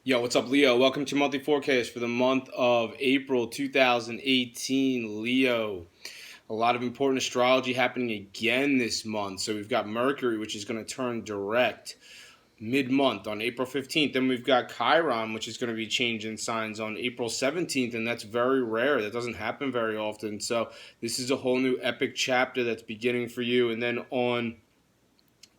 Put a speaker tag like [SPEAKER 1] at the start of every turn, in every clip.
[SPEAKER 1] Yo, what's up, Leo? Welcome to monthly forecast for the month of April 2018. Leo, a lot of important astrology happening again this month. So we've got Mercury, which is going to turn direct mid-month on April 15th. Then we've got Chiron, which is going to be changing signs on April 17th, and that's very rare. That doesn't happen very often. So this is a whole new epic chapter that's beginning for you. And then on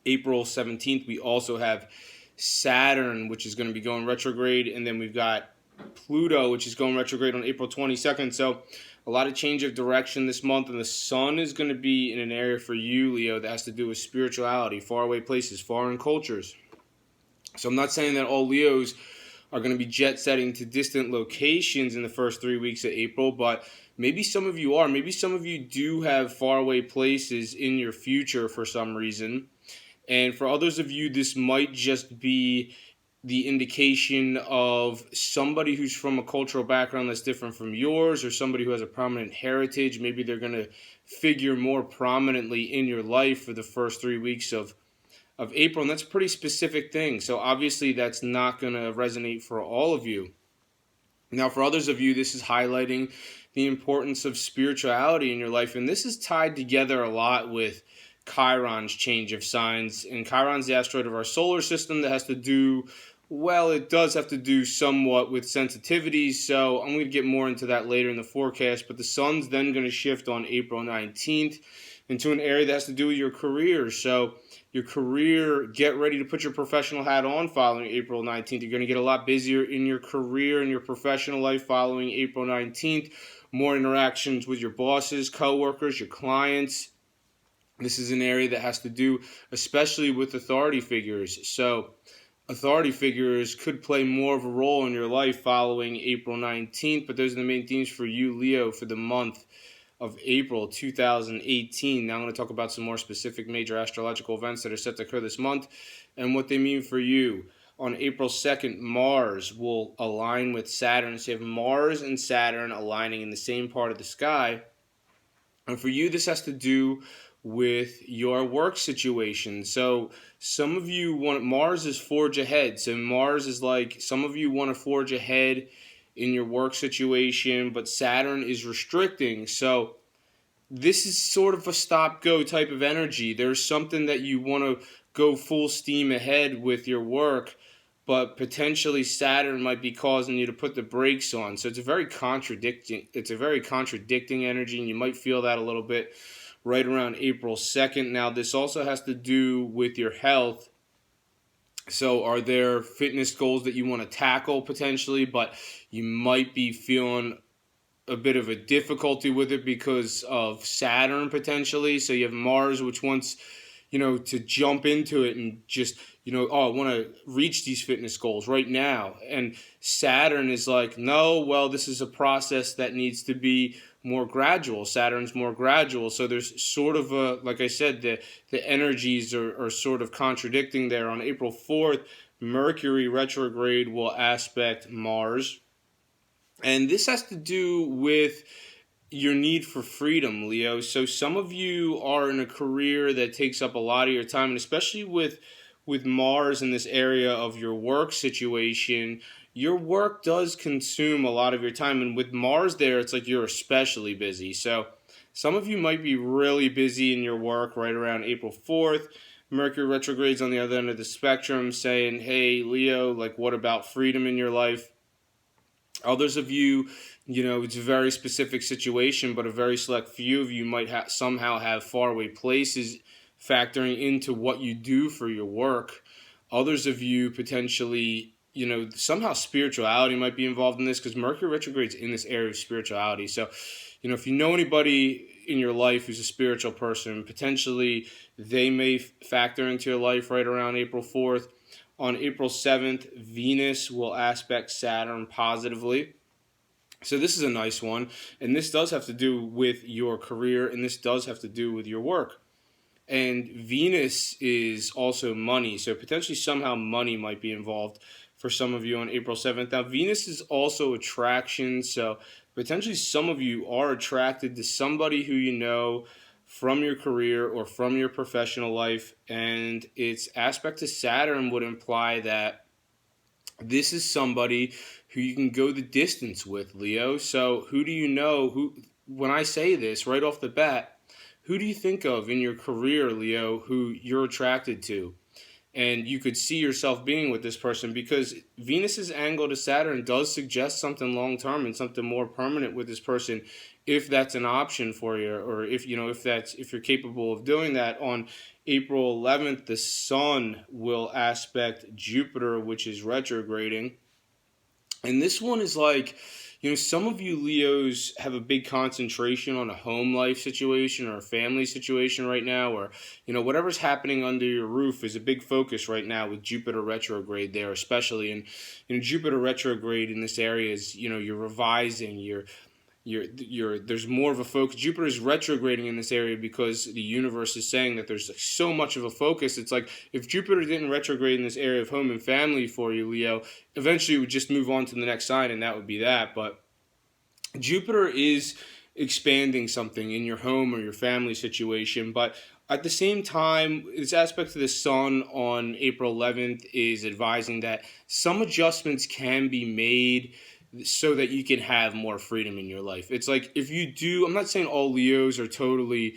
[SPEAKER 1] April 17th, we also have Saturn, which is going to be going retrograde, and then we've got Pluto, which is going retrograde on April 22nd. So a lot of change of direction this month, and the sun is going to be in an area for you, Leo, that has to do with spirituality, faraway places, foreign cultures. So I'm not saying that all Leos are going to be jet setting to distant locations in the first 3 weeks of April, but maybe some of you are. Maybe some of you do have faraway places in your future for some reason. And for others of you, this might just be the indication of somebody who's from a cultural background that's different from yours, or somebody who has a prominent heritage. Maybe they're going to figure more prominently in your life for the first 3 weeks of April. And that's a pretty specific thing. So obviously that's not going to resonate for all of you. Now, for others of you, this is highlighting the importance of spirituality in your life. And this is tied together a lot with Chiron's change of signs. And Chiron's the asteroid of our solar system that has to do, well, it does have to do somewhat with sensitivities. So I'm going to get more into that later in the forecast. But the sun's then going to shift on April 19th into an area that has to do with your career. So your career, get ready to put your professional hat on following April 19th. You're going to get a lot busier in your career and your professional life following April 19th. More interactions with your bosses, coworkers, your clients. This is an area that has to do especially with authority figures. So authority figures could play more of a role in your life following April 19th, but those are the main themes for you, Leo, for the month of April 2018. Now I'm going to talk about some more specific major astrological events that are set to occur this month and what they mean for you. On April 2nd, Mars will align with Saturn. So you have Mars and Saturn aligning in the same part of the sky. And for you, this has to do with your work situation. So some of you want, Mars is forge ahead. So Mars is like, some of you want to forge ahead in your work situation, but Saturn is restricting. So this is sort of a stop-go type of energy. There's something that you want to go full steam ahead with your work, but potentially Saturn might be causing you to put the brakes on. So it's a very contradicting energy, and you might feel that a little bit right around April 2nd. Now, this also has to do with your health. So are there fitness goals that you want to tackle potentially, but you might be feeling a bit of a difficulty with it because of Saturn potentially? So you have Mars, which wants, to jump into it and just, I want to reach these fitness goals right now. And Saturn is like, no, well, this is a process that needs to be more gradual. Saturn's more gradual. So there's sort of a, like I said, the energies are sort of contradicting there. On April 4th, Mercury retrograde will aspect Mars. And this has to do with your need for freedom, Leo. So some of you are in a career that takes up a lot of your time, and especially with Mars in this area of your work situation, your work does consume a lot of your time. And with Mars there, it's like you're especially busy. So some of you might be really busy in your work right around April 4th. Mercury retrogrades on the other end of the spectrum saying, hey, Leo, like, what about freedom in your life? Others of you, it's a very specific situation, but a very select few of you might somehow have faraway places factoring into what you do for your work. Others of you potentially, somehow spirituality might be involved in this because Mercury retrogrades in this area of spirituality. So, if you know anybody in your life who's a spiritual person, potentially they may factor into your life right around April 4th. On April 7th, Venus will aspect Saturn positively. So this is a nice one. And this does have to do with your career, and this does have to do with your work. And Venus is also money. So potentially somehow money might be involved for some of you on April 7th. Now, Venus is also attraction. So potentially some of you are attracted to somebody who you know from your career or from your professional life, and its aspect to Saturn would imply that This is somebody who you can go the distance with, Leo. So who do you know who, when I say this right off the bat, who do you think of in your career, Leo, who you're attracted to? And you could see yourself being with this person, because Venus's angle to Saturn does suggest something long term and something more permanent with this person, if that's an option for you, or if you know if you're capable of doing that. On April 11th, the Sun will aspect Jupiter, which is retrograding, and this one is like, some of you Leos have a big concentration on a home life situation or a family situation right now, or, whatever's happening under your roof is a big focus right now with Jupiter retrograde there, especially. And, Jupiter retrograde in this area is, you're revising, there's more of a focus. Jupiter is retrograding in this area because the universe is saying that there's so much of a focus. It's like if Jupiter didn't retrograde in this area of home and family for you, Leo, eventually it would just move on to the next sign, and that would be that. But Jupiter is expanding something in your home or your family situation, but at the same time, this aspect to the Sun on April 11th is advising that some adjustments can be made so that you can have more freedom in your life. It's like if you do, I'm not saying all Leos are totally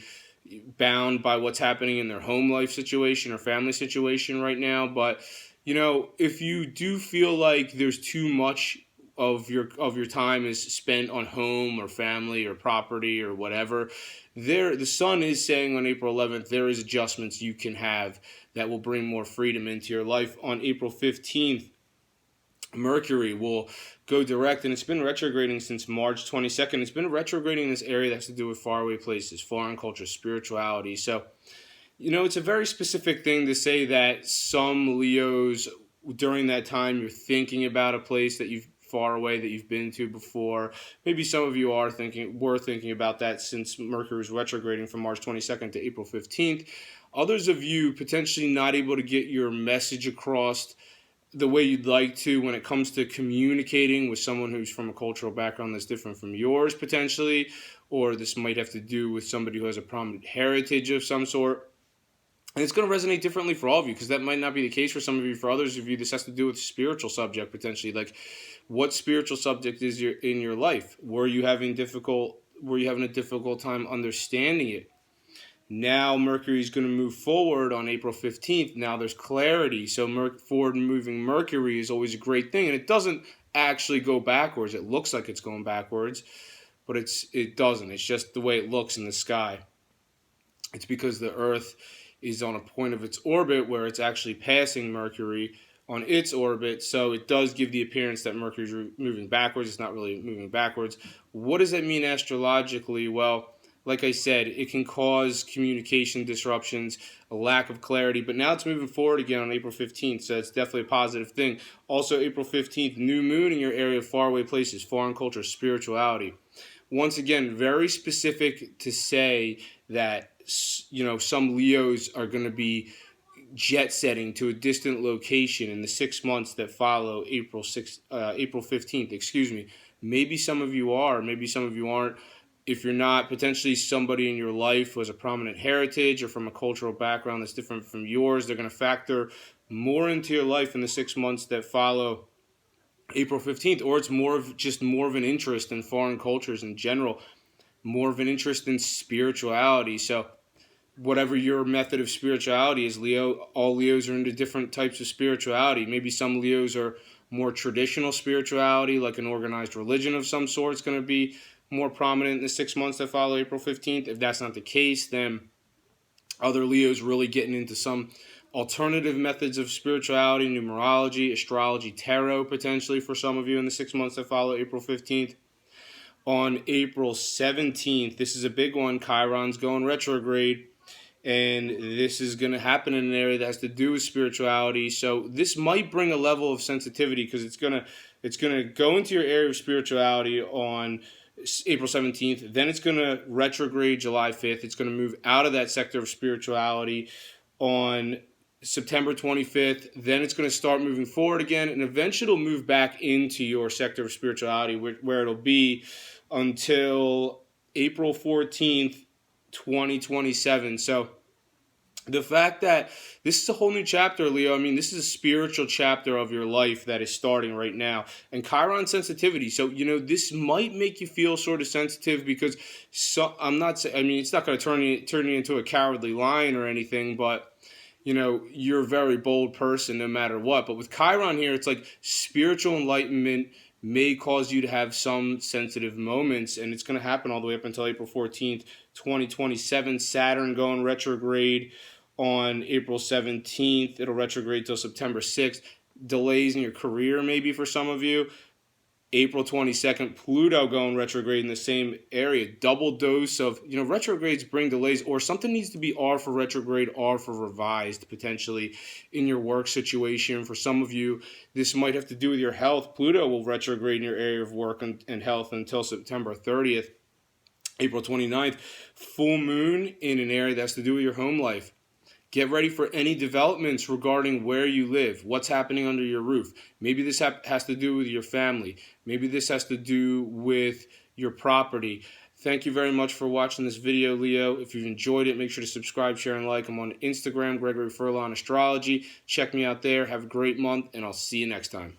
[SPEAKER 1] bound by what's happening in their home life situation or family situation right now, but if you do feel like there's too much of your time is spent on home or family or property or whatever, the Sun is saying on April 11th there is adjustments you can have that will bring more freedom into your life. On April 15th, Mercury will go direct, and it's been retrograding since March 22nd. It's been retrograding in this area that has to do with faraway places, foreign culture, spirituality. So, it's a very specific thing to say that some Leos, during that time, you're thinking about a place that you've far away that you've been to before. Maybe some of you were thinking about that since Mercury is retrograding from March 22nd to April 15th. Others of you potentially not able to get your message across the way you'd like to when it comes to communicating with someone who's from a cultural background that's different from yours potentially, or this might have to do with somebody who has a prominent heritage of some sort. And it's going to resonate differently for all of you, because that might not be the case for some of you. For others of you, this has to do with spiritual subject potentially. Like, what spiritual subject is in your life? Were you having a difficult time understanding it? Now Mercury is going to move forward on April 15th. Now there's clarity. So forward-moving Mercury is always a great thing. And it doesn't actually go backwards. It looks like it's going backwards, but it doesn't. It's just the way it looks in the sky. It's because the Earth is on a point of its orbit where it's actually passing Mercury on its orbit, so it does give the appearance that Mercury's moving backwards. It's not really moving backwards. What does that mean astrologically? Well, like I said, it can cause communication disruptions, a lack of clarity, but now it's moving forward again on April 15th, so it's definitely a positive thing. Also, April 15th, new moon in your area of faraway places, foreign culture, spirituality. Once again, very specific to say that, some Leos are going to be jet setting to a distant location in the 6 months that follow April 15th, excuse me. Maybe some of you are, maybe some of you aren't. If you're not, potentially somebody in your life who has a prominent heritage or from a cultural background that's different from yours, they're going to factor more into your life in the 6 months that follow April 15th, or it's more of an interest in foreign cultures in general, more of an interest in spirituality. So whatever your method of spirituality is, Leo, all Leos are into different types of spirituality. Maybe some Leos are more traditional spirituality, like an organized religion of some sort. It's going to be more prominent in the 6 months that follow April 15th. If that's not the case, then other Leos really getting into some alternative methods of spirituality, numerology, astrology, tarot, potentially for some of you in the 6 months that follow April 15th. On April 17th, this is a big one, Chiron's going retrograde. And this is going to happen in an area that has to do with spirituality. So this might bring a level of sensitivity, because it's going to go into your area of spirituality on April 17th. Then it's going to retrograde July 5th. It's going to move out of that sector of spirituality on September 25th. Then it's going to start moving forward again, and eventually it'll move back into your sector of spirituality, where it'll be until April 14th, 2027. So The fact that this is a whole new chapter, Leo. I mean, this is a spiritual chapter of your life that is starting right now. And Chiron sensitivity. So, this might make you feel sort of sensitive because I'm not saying, I mean, it's not going to turn you into a cowardly lion or anything, but you're a very bold person no matter what. But with Chiron here, it's like spiritual enlightenment may cause you to have some sensitive moments, and it's going to happen all the way up until April 14th, 2027. Saturn going retrograde on April 17th. It'll retrograde till September 6th. Delays in your career maybe for some of you. April 22nd, Pluto going retrograde in the same area. Double dose of, retrogrades bring delays, or something needs to be R for retrograde, R for revised, potentially, in your work situation. For some of you, this might have to do with your health. Pluto will retrograde in your area of work and health until September 30th. April 29th, full moon in an area that has to do with your home life. Get ready for any developments regarding where you live, what's happening under your roof. Maybe this has to do with your family. Maybe this has to do with your property. Thank you very much for watching this video, Leo. If you've enjoyed it, make sure to subscribe, share, and like. I'm on Instagram, Gregory Furlan Astrology. Check me out there. Have a great month, and I'll see you next time.